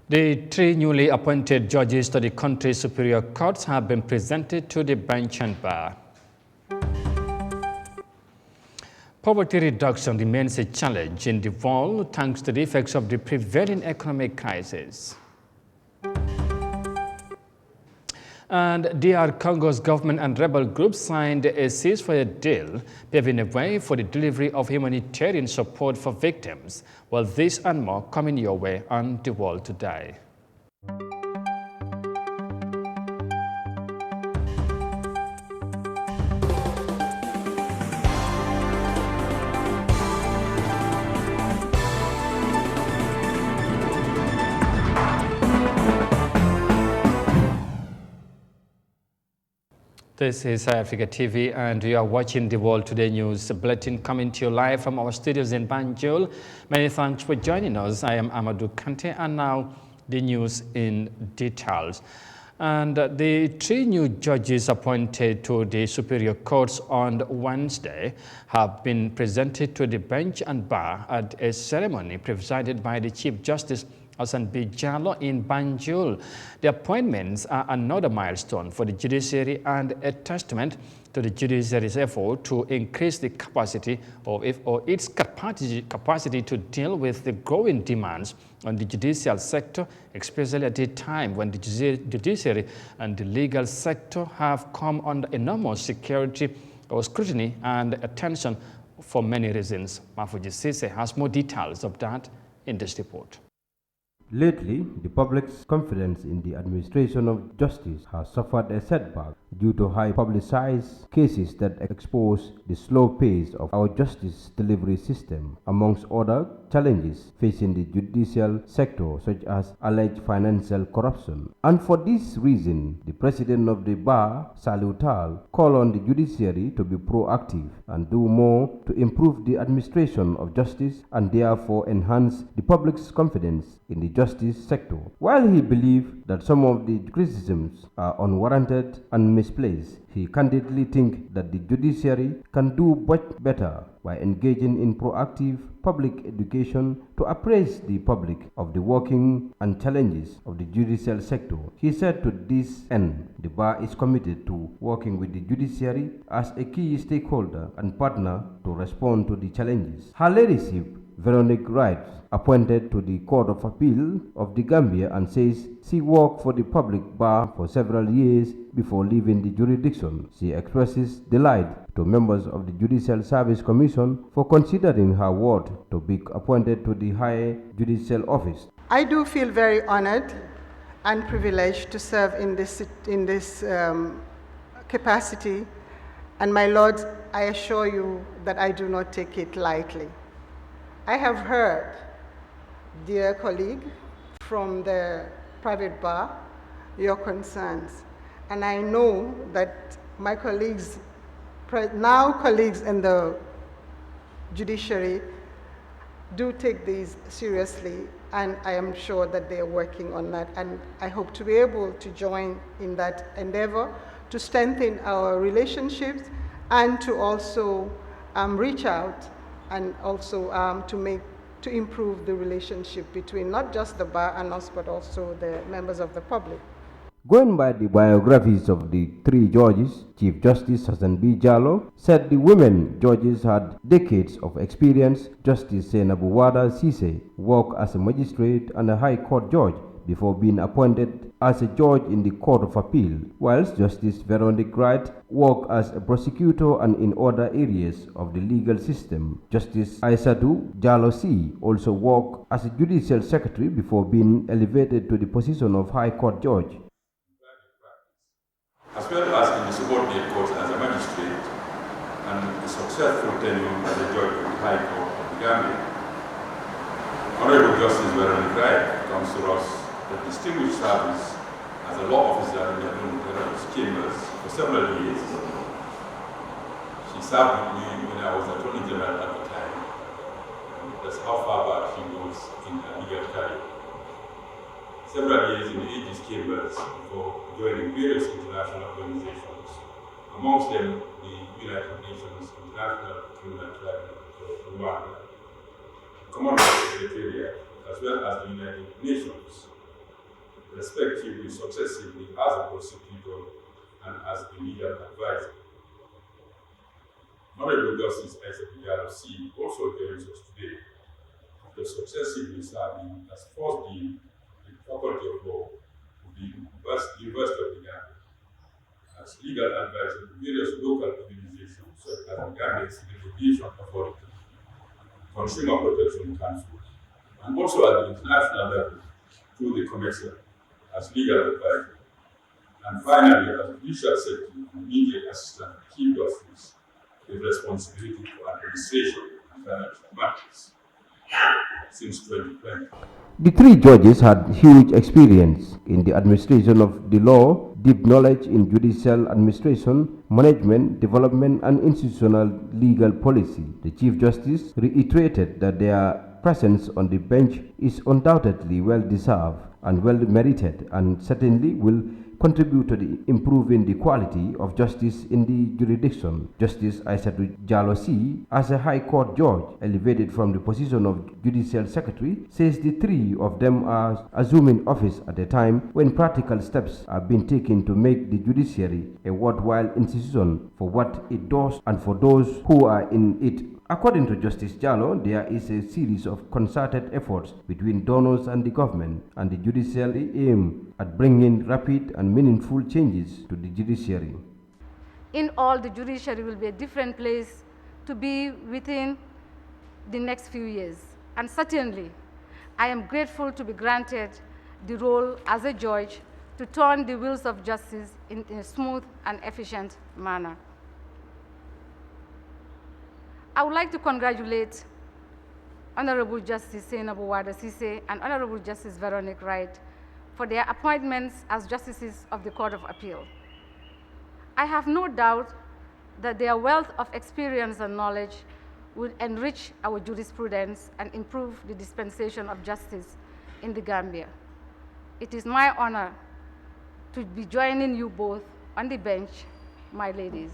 The three newly appointed judges to the country's superior courts have been presented to the bench and bar. Poverty reduction remains a challenge in the world thanks to the effects of the prevailing economic crisis. And DR Congo's government and rebel groups signed a ceasefire deal, paving a way for the delivery of humanitarian support for victims. Well, this and more coming your way on The World Today. This is Eyeafrica TV, and you are watching The World Today News Bulletin coming to you live from our studios in Banjul. Many thanks for joining us. I am Amadou Kante, and now the news in details. And the three new judges appointed to the superior courts on Wednesday have been presented to the bench and bar at a ceremony presided by the Chief Justice Hassan B. Jallo in Banjul. The appointments are another milestone for the judiciary and a testament to the judiciary's effort to increase the capacity its capacity to deal with the growing demands on the judicial sector, especially at a time when the judiciary and the legal sector have come under enormous security or scrutiny and attention for many reasons. Mafuji Sise has more details of that in this report. Lately, the public's confidence in the administration of justice has suffered a setback due to high publicized cases that expose the slow pace of our justice delivery system, amongst other challenges facing the judicial sector such as alleged financial corruption. And for this reason, the president of the bar, Saliu Tal, called on the judiciary to be proactive and do more to improve the administration of justice and therefore enhance the public's confidence in the justice sector. While he believed that some of the criticisms are unwarranted and misplaced, he candidly thinks that the judiciary can do much better by engaging in proactive public education to appraise the public of the working and challenges of the judicial sector. He said to this end, the bar is committed to working with the judiciary as a key stakeholder and partner to respond to the challenges. Her ladyship, Veronique Wright, appointed to the Court of Appeal of the Gambia, and says she worked for the public bar for several years before leaving the jurisdiction. She expresses delight to members of the Judicial Service Commission for considering her ward to be appointed to the higher judicial office. I do feel very honored and privileged to serve in this capacity, and my Lord, I assure you that I do not take it lightly. I have heard, dear colleague, from the private bar, your concerns. And I know that my colleagues, now colleagues in the judiciary, do take these seriously, and I am sure that they are working on that. And I hope to be able to join in that endeavor to strengthen our relationships and to also reach out and also to improve the relationship between not just the bar and us, but also the members of the public. Going by the biographies of the three judges, Chief Justice Hassan B. Jallo said the women judges had decades of experience. Justice Senabuwada Sise worked as a magistrate and a high court judge before being appointed as a judge in the Court of Appeal, whilst Justice Veronique Wright worked as a prosecutor and in other areas of the legal system. Justice Aissatou Jallo C also worked as a judicial secretary before being elevated to the position of high court judge. As well as in the subordinate courts as a magistrate and a successful tenure as a judge of the High Court of the Gambia, Honorable Justice Veronique Wright comes to us a distinguished service as a law officer in the Administrative Chambers for several years. She served with me when I was Attorney General at the time. That's how far back she goes in her legal career. Several years in the Aegis Chambers before joining various international organizations, amongst them the United Nations International Criminal Tribunal for Rwanda, the Commonwealth Secretariat, as well as the United Nations respectively, successively as a prosecutor and as a legal advisor. Honorable Justice Yahya Jammeh also joins us today after successively serving as first dean in the Faculty of Law of the University of the Gambia, as legal advisor to various local organizations such as the Gambia Civil Aviation Authority, Consumer Protection Council, and also at the international level through the Commission as legal advisor, and finally as judicial secretary and immediate assistant to Chief Justice with responsibility for administration and financial matters since 2020. The three judges had huge experience in the administration of the law, deep knowledge in judicial administration, management, development, and institutional legal policy. The Chief Justice reiterated that their presence on the bench is undoubtedly well-deserved and well-merited, and certainly will contribute to the improving the quality of justice in the jurisdiction. Justice Yahya Jammeh, as a High Court judge elevated from the position of Judicial Secretary, says the three of them are assuming office at a time when practical steps are being taken to make the judiciary a worthwhile institution for what it does and for those who are in it. According to Justice Jammeh, there is a series of concerted efforts between donors and the government, and the judiciary aim at bringing rapid and meaningful changes to the judiciary. In all, the judiciary will be a different place to be within the next few years. And certainly, I am grateful to be granted the role as a judge to turn the wheels of justice in a smooth and efficient manner. I would like to congratulate Honorable Justice Senabu Wada Sise and Honorable Justice Veronique Wright for their appointments as Justices of the Court of Appeal. I have no doubt that their wealth of experience and knowledge will enrich our jurisprudence and improve the dispensation of justice in the Gambia. It is my honor to be joining you both on the bench, my ladies.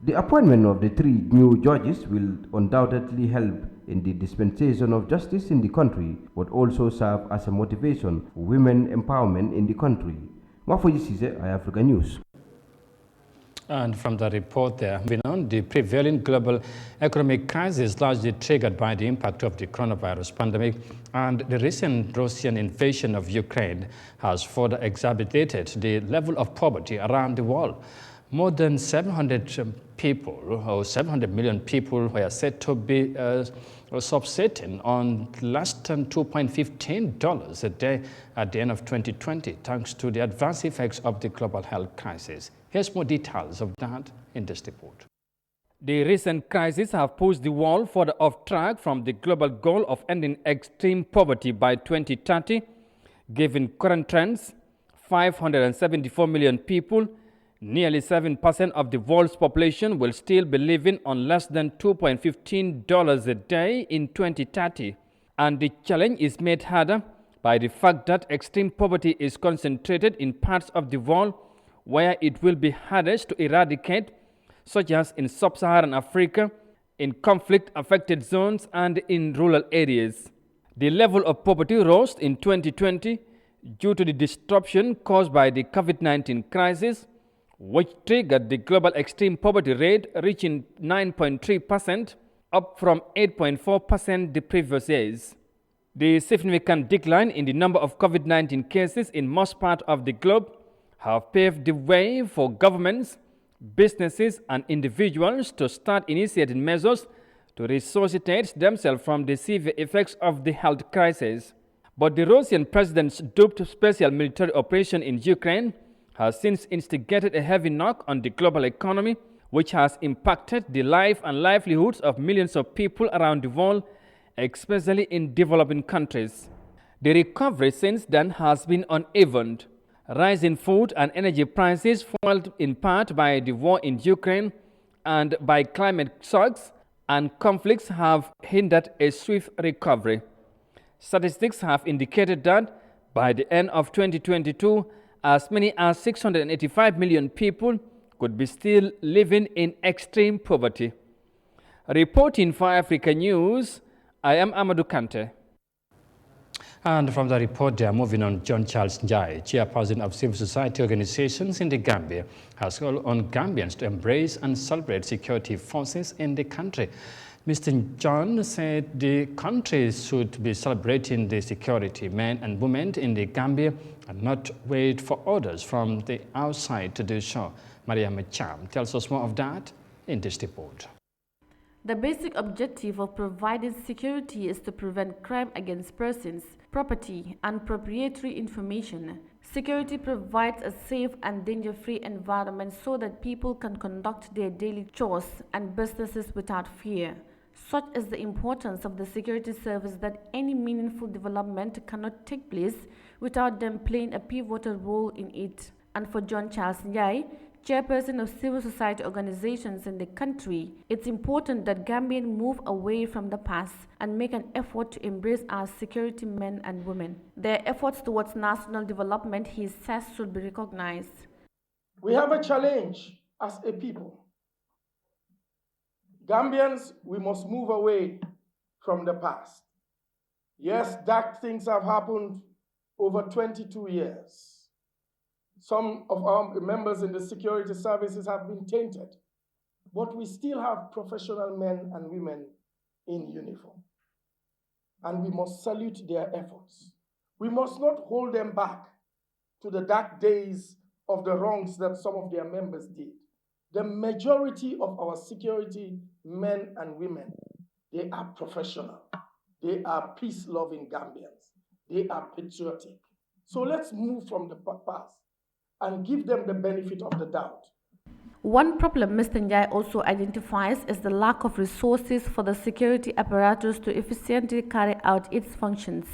The appointment of the three new judges will undoubtedly help in the dispensation of justice in the country, but also serve as a motivation for women empowerment in the country. Mafoyi Sise, Eyeafrica News. And from the report there, the prevailing global economic crisis largely triggered by the impact of the coronavirus pandemic and the recent Russian invasion of Ukraine has further exacerbated the level of poverty around the world. More than 700 people, or 700 million people, were said to be subsisting on less than $2.15 a day at the end of 2020, thanks to the adverse effects of the global health crisis. Here's more details of that in this report. The recent crisis have pushed the world further off track from the global goal of ending extreme poverty by 2030. Given current trends, 574 million people, nearly 7% of the world's population, will still be living on less than $2.15 a day in 2030. And the challenge is made harder by the fact that extreme poverty is concentrated in parts of the world where it will be hardest to eradicate, such as in sub-Saharan Africa, in conflict-affected zones, and in rural areas. The level of poverty rose in 2020 due to the disruption caused by the COVID-19 crisis, which triggered the global extreme poverty rate reaching 9.3%, up from 8.4% the previous years. The significant decline in the number of COVID-19 cases in most parts of the globe have paved the way for governments, businesses, and individuals to start initiating measures to resuscitate themselves from the severe effects of the health crisis. But the Russian president's duped special military operation in Ukraine has since instigated a heavy knock on the global economy, which has impacted the life and livelihoods of millions of people around the world, especially in developing countries. The recovery since then has been uneven. Rising food and energy prices, fueled in part by the war in Ukraine and by climate shocks and conflicts, have hindered a swift recovery. Statistics have indicated that by the end of 2022, as many as 685 million people could be still living in extreme poverty. Reporting for Africa News, I am Amadou Kante. And from the report, they are moving on. John Charles Njai, chairperson of civil society organizations in the Gambia, has called on Gambians to embrace and celebrate security forces in the country. Mr. John said the country should be celebrating the security men and women in the Gambia and not wait for orders from the outside to do so. Maria Macham tells us more of that in this report. The basic objective of providing security is to prevent crime against persons, property, and proprietary information. Security provides a safe and danger-free environment so that people can conduct their daily chores and businesses without fear. Such is the importance of the security service that any meaningful development cannot take place without them playing a pivotal role in it. And for John Charles Njai, chairperson of civil society organizations in the country, it's important that Gambians move away from the past and make an effort to embrace our security men and women. Their efforts towards national development, he says, should be recognized. We have a challenge as a people. Gambians, we must move away from the past. Yes, dark things have happened over 22 years. Some of our members in the security services have been tainted, but we still have professional men and women in uniform. And we must salute their efforts. We must not hold them back to the dark days of the wrongs that some of their members did. The majority of our security men and women, they are professional. They are peace-loving Gambians. They are patriotic. So let's move from the past and give them the benefit of the doubt. One problem Mr. Njai also identifies is the lack of resources for the security apparatus to efficiently carry out its functions.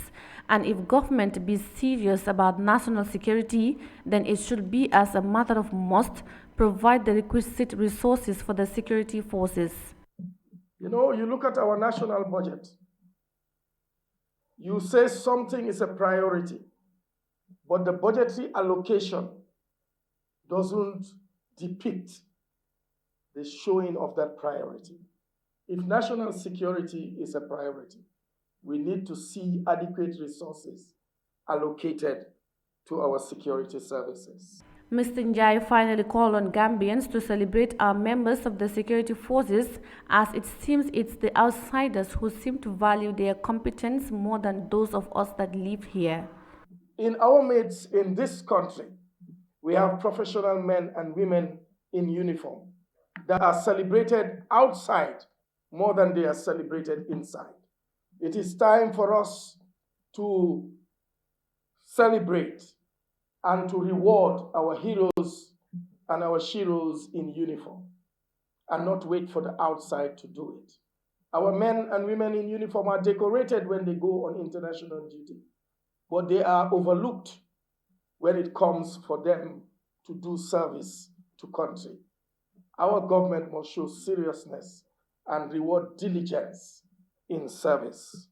And if government be serious about national security, then it should be, as a matter of must, provide the requisite resources for the security forces. You know, you look at our national budget, you say something is a priority, but the budgetary allocation doesn't depict the showing of that priority. If national security is a priority, we need to see adequate resources allocated to our security services. Mr. Njai finally called on Gambians to celebrate our members of the security forces, as it seems it's the outsiders who seem to value their competence more than those of us that live here. In our midst in this country, we have professional men and women in uniform that are celebrated outside more than they are celebrated inside. It is time for us to celebrate and to reward our heroes and our sheroes in uniform and not wait for the outside to do it. Our men and women in uniform are decorated when they go on international duty, but they are overlooked when it comes for them to do service to country. Our government must show seriousness and reward diligence in service.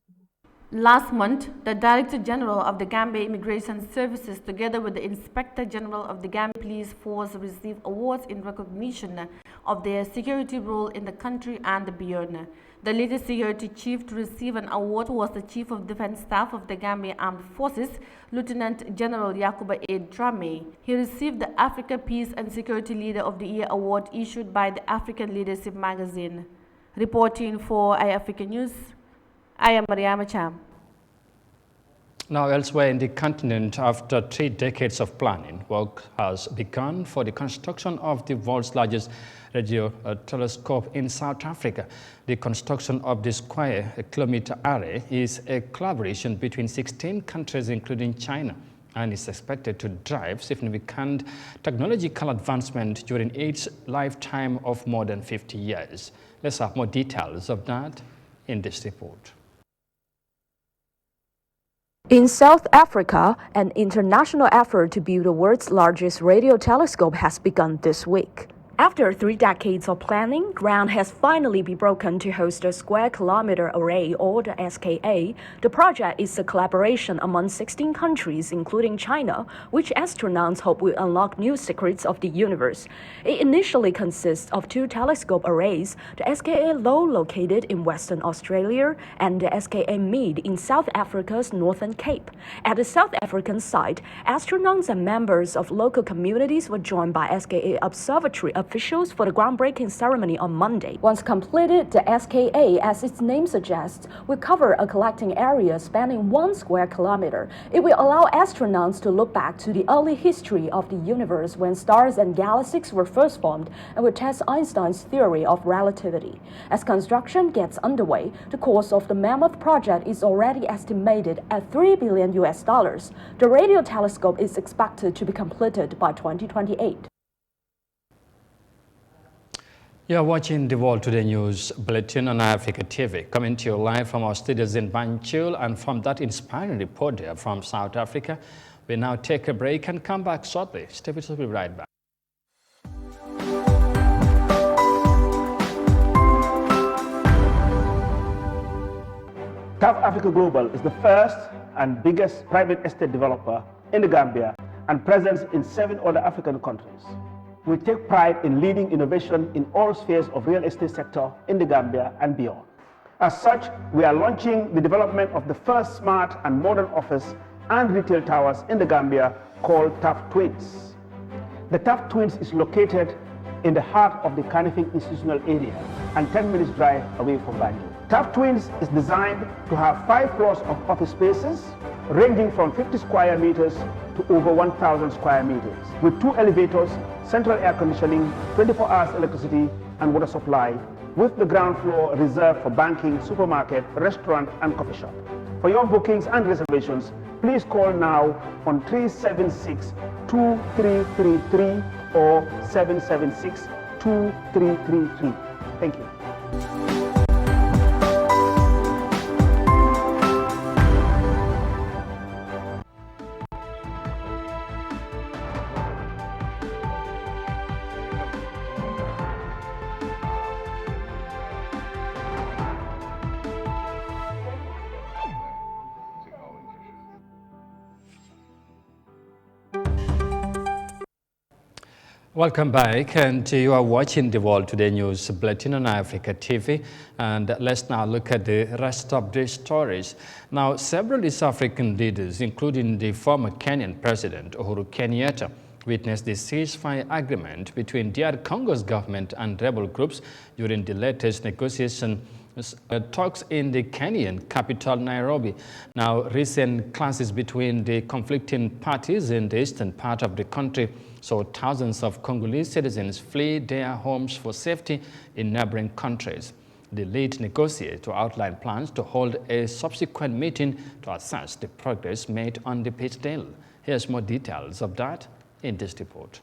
Last month, the Director General of the Gambia Immigration Services, together with the Inspector General of the Gambia Police Force, received awards in recognition of their security role in the country and beyond. The latest security chief to receive an award was the Chief of Defense Staff of the Gambia Armed Forces, Lieutenant General Yahya Jammeh. He received the Africa Peace and Security Leader of the Year award issued by the African Leadership magazine. Reporting for Eyeafrica News, I am Maria Macham. Now, elsewhere in the continent, after 3 decades of planning, work has begun for the construction of the world's largest radio telescope in South Africa. The construction of the square-kilometer array is a collaboration between 16 countries, including China, and is expected to drive significant technological advancement during its lifetime of more than 50 years. Let's have more details of that in this report. In South Africa, an international effort to build the world's largest radio telescope has begun this week. After 3 decades of planning, ground has finally been broken to host a Square Kilometer Array, or the SKA. The project is a collaboration among 16 countries, including China, which astronauts hope will unlock new secrets of the universe. It initially consists of 2 telescope arrays, the SKA Low located in Western Australia and the SKA Mid in South Africa's Northern Cape. At the South African site, astronauts and members of local communities were joined by SKA Observatory officials for the groundbreaking ceremony on Monday. Once completed, the SKA, as its name suggests, will cover a collecting area spanning 1 square kilometer. It will allow astronauts to look back to the early history of the universe when stars and galaxies were first formed and will test Einstein's theory of relativity. As construction gets underway, the cost of the Mammoth project is already estimated at $3 billion. The radio telescope is expected to be completed by 2028. You are watching the World Today News Bulletin on Eyeafrica TV, coming to you live from our studios in Banjul, and from that inspiring report there from South Africa. We now take a break and come back shortly. Stay with us, we'll be right back. South Africa Global is the first and biggest private estate developer in the Gambia and present in 7 other African countries. We take pride in leading innovation in all spheres of real estate sector in the Gambia and beyond. As such, we are launching the development of the first smart and modern office and retail towers in the Gambia called TAF Twins. The TAF Twins is located in the heart of the Kanifing institutional area and 10 minutes drive away from Banjul. TAF Twins is designed to have 5 floors of office spaces ranging from 50 square meters to over 1,000 square meters, with 2 elevators, central air conditioning, 24 hours electricity and water supply, with the ground floor reserved for banking, supermarket, restaurant and coffee shop. For your bookings and reservations, please call now on 376-2333 or 776-2333. Thank you. Welcome back, and you are watching the World Today News Bulletin on Eyeafrica TV. And let's now look at the rest of the stories. Now, several East African leaders, including the former Kenyan President Uhuru Kenyatta, witnessed the ceasefire agreement between DR Congo's government and rebel groups during the latest negotiation talks in the Kenyan capital, Nairobi. Now, recent clashes between the conflicting parties in the eastern part of the country saw thousands of Congolese citizens flee their homes for safety in neighboring countries. The lead negotiator outlined plans to hold a subsequent meeting to assess the progress made on the peace deal. Here's more details of that in this report.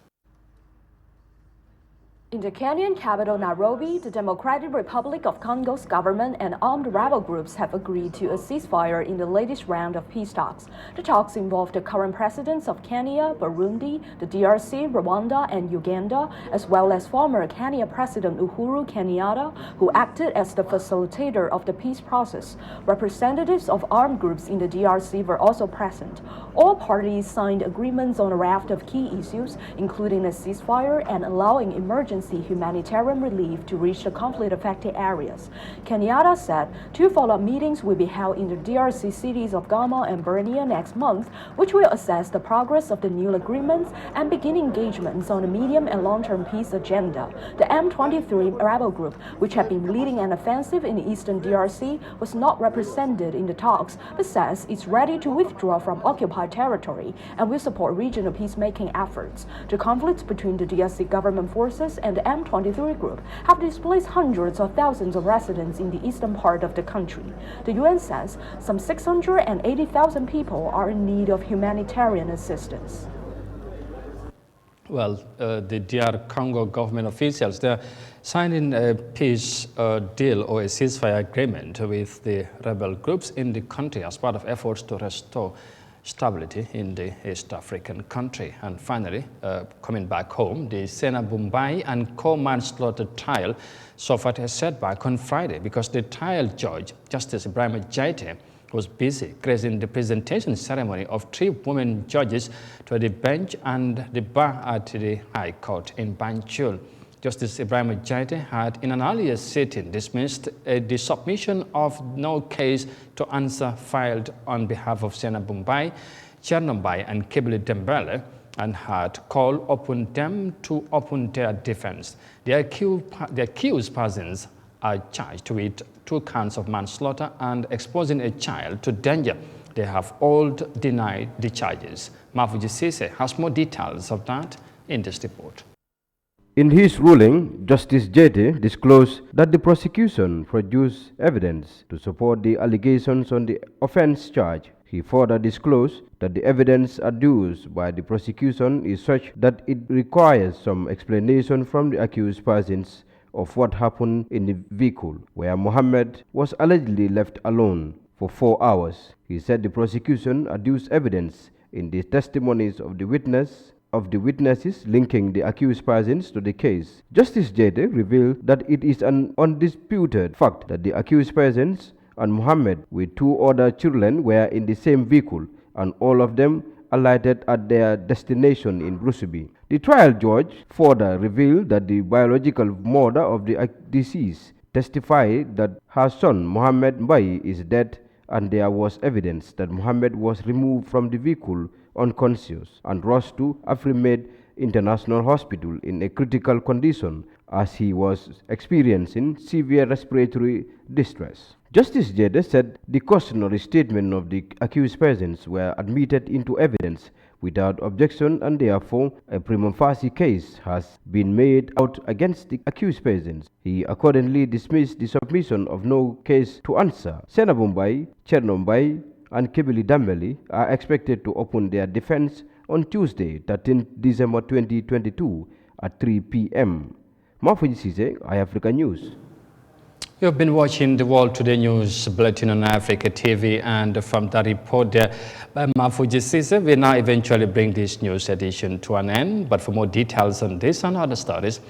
In the Kenyan capital, Nairobi, the Democratic Republic of Congo's government and armed rebel groups have agreed to a ceasefire in the latest round of peace talks. The talks involve the current presidents of Kenya, Burundi, the DRC, Rwanda, and Uganda, as well as former Kenya President Uhuru Kenyatta, who acted as the facilitator of the peace process. Representatives of armed groups in the DRC were also present. All parties signed agreements on a raft of key issues, including a ceasefire and allowing emergency humanitarian relief to reach the conflict-affected areas. Kenyatta said 2 follow-up meetings will be held in the DRC cities of Goma and Bunia next month, which will assess the progress of the new agreements and begin engagements on the medium and long-term peace agenda. The M23 rebel group, which had been leading an offensive in the eastern DRC, was not represented in the talks, but says it's ready to withdraw from occupied territory and will support regional peacemaking efforts. The conflicts between the DRC government forces and the M23 group have displaced hundreds of thousands of residents in the eastern part of the country. The UN says some 680,000 people are in need of humanitarian assistance. Well, the DR Congo government officials, they're signing a peace deal or a ceasefire agreement with the rebel groups in the country as part of efforts to restore stability in the East African country. And finally, coming back home, the Sena Mumbai and co-manslaughter trial suffered a setback on Friday because the trial judge, Justice Ibrahim Jaite, was busy gracing the presentation ceremony of 3 women judges to the bench and the bar at the High Court in Banjul. Justice Ibrahim Jaite had, in an earlier sitting, dismissed the submission of no case to answer filed on behalf of Sena Mumbai, Chernombai, and Kibili Dembele, and had called upon them to open their defense. The accused persons are charged with 2 counts of manslaughter and exposing a child to danger. They have all denied the charges. Mafuji Sise has more details of that in this report. In his ruling, Justice Jaite disclosed that the prosecution produced evidence to support the allegations on the offense charge. He further disclosed that the evidence adduced by the prosecution is such that it requires some explanation from the accused persons of what happened in the vehicle, where Mohammed was allegedly left alone for 4 hours. He said the prosecution adduced evidence in the testimonies of the witnesses linking the accused persons to the case. Justice Jaite revealed that it is an undisputed fact that the accused persons and Mohammed with 2 other children were in the same vehicle, and all of them alighted at their destination in Brusubi. The trial judge further revealed that the biological mother of the deceased testified that her son Mohammed Mbai is dead, and there was evidence that Mohammed was removed from the vehicle unconscious and rushed to Afrimed International Hospital in a critical condition as he was experiencing severe respiratory distress. Justice Jaite said the cautionary statement of the accused persons were admitted into evidence without objection, and therefore a prima facie case has been made out against the accused persons. He accordingly dismissed the submission of no case to answer. Sena Mumbai, Chernombai, and Kibili Dembele are expected to open their defense on Tuesday, 13 December 2022 at 3 p.m. Mafuji Sise, Eyeafrica News. You've been watching the World Today News Bulletin on Eyeafrica TV, and from that report there by Mafuji Sise, we now eventually bring this news edition to an end. But for more details on this and other stories,